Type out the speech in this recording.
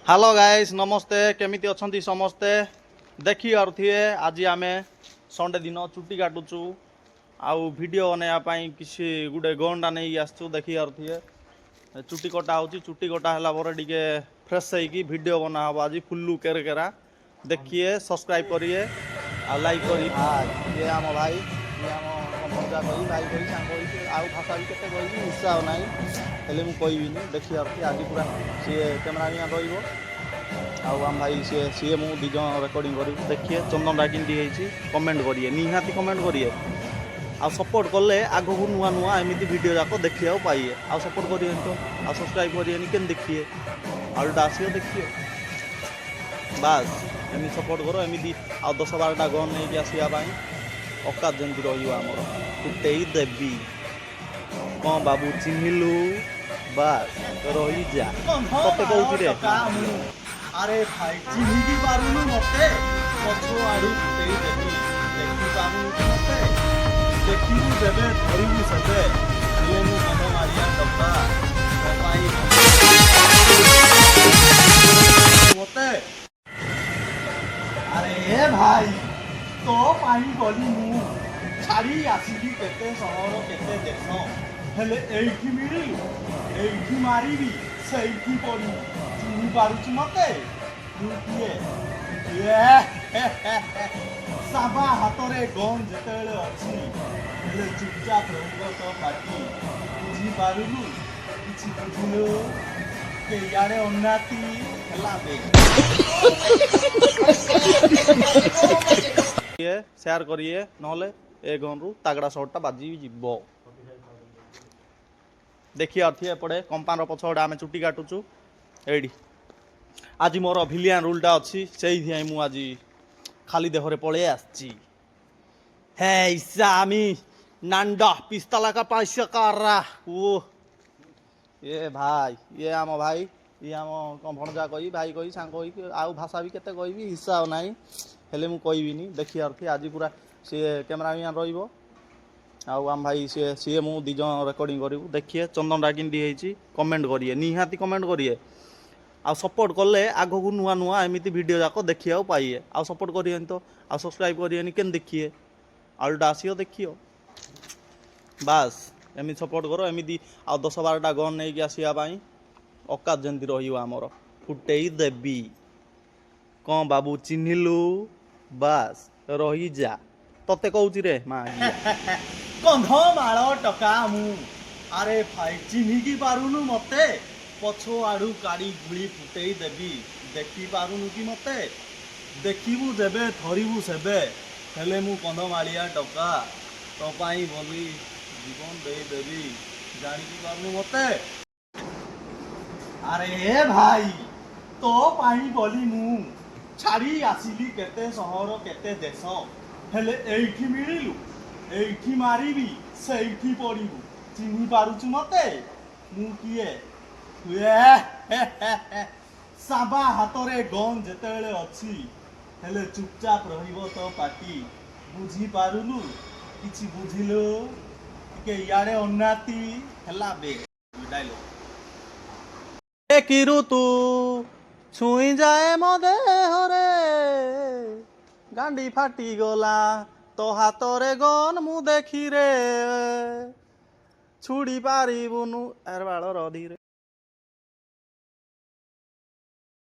Hello guys नमस्ते केमिति अछंती समस्ते देखी आरथिए आज आमे संडे दिन चुट्टी काटुचु आउ वीडियो बनाया पाई किसी गुडे गंडा नहीं आसचु देखी आरथिए चुट्टी कटा होची चुट्टी कटा हला पर टिके फ्रेश होइकी वीडियो बना हबो आज फुल्लू केरकेरा देखिए सब्सक्राइब करिए आ लाइक करी ये आम भाई ये आम भजा कही भाई कही सांग कही आउ भाषा भी केते कही हिस्सा नाही हेले मु कहबिनी देखी आरथी आज पूरा सी कैमरामैन रहिबो आउ आम भाई सी मु दी जन रेकर्डिंग करी देखिए चंदन डाकिन दी कमेंट करिए निहाती कमेंट करिए आ सपोर्ट कले आगु नुआ नुआ एमती वीडियो जाक देखिए पाइए आ सपोर्ट करिए तो आ सब्सक्राइब करिए के देखिए आलटा आसिए देखिए बास एमती सपोर्ट करो एमती आ 10-12टा गन नहीं आसवा औकात जमी रमर फुटई देवी कौन बाबू चिन्हलु बास रही जा तते कहूँ रे अरे भाई चिन्ह पारुनु मते पछु आडू फुटई देवी देखि पारुनु मते देखिबु देबे धरिबु सते हेले मु मन मारिया डब्बा कमाई मते अरे भाई तो पानी गली मु छाड़ी आसीबी केते सहर केते देश हेले एइठी मिलिलु एइठी मारिबी सेइठी पड़ी चिन्ह पारुछु मते मु किए साबा हातरे गन जेतेले अछि हेले चुपचाप रहबो तो पाटी बुझी पारुलु किछि बुझिलो के यारे उन्नति हला बे शेयर करिए नहले ए गन रु तागड़ा शॉटटा बाजी जीवो देखिए अर्थी एपटे कंपान पछड़े आम चुट्टी काटुचु एडी आज मोर भिलियन रूलटा अच्छी से मु आज खाली देहरे पड़े आसी हे इसामी नांडा पिस्तला का पाइसकारा ओ ये भाई ये आम भाई ये आम कौन भणजा कही भाई कही सांग कही आउ भाषा भी केते कहबी हिसाब नाही हेले मु कहबिनी देखी अर्थी आज पूरा सी कैमरामैन रहिबो आउ आम भाई सी मु दी जन रेकर्डिंग करूँ देखिए चंदन डाकिन दी कमेंट करिए निहाती कमेंट करिए आ सपोर्ट कले आगु नुआ नुआ एमती वीडियो जाक देखिए पाइए आ सपोर्ट करिए तो आ सब्सक्राइब करिए के देखिए आलटा आसिए देखिए बास एमती सपोर्ट करो एमती आ 10-12टा गन नहीं आसवा औकात जमी रमर फुटई देवी कौन बाबू चिन्हलु बास रही जा तते कहूँ रे माँ कंधमाल टका मु अरे भाई चिन्ह पारुनु मते पछो आडू काड़ी गुड़ी फुटई देवी देखि पारुनु कि मते देखिबु देबे धरिबु सेबे हेले मु कंधमालिया टका तो पाई बोली जीवन दे देवी जानी कि पारुनु मते अरे भाई तो पाई बोली मु छाड़ी आसिली केते सहर केते देश हेले एइठी मिलिलु एइठी मारिबी सेइठी पड़िबु चिन्ह पारुछु मते मु किए साबा हातरे गन जेतेले अछि हेले चुपचाप रहिबो तो पाटी बुझी पारुलु किछि बुझिलो के यारे उन्नति हला बे डायलॉग ए कि ऋतु छुई जाए मो देहरे गांडी फाटी गला तो हातरे गन मु देखी रे छुड़ी पारिबुनु आर बाଳ रधी रे।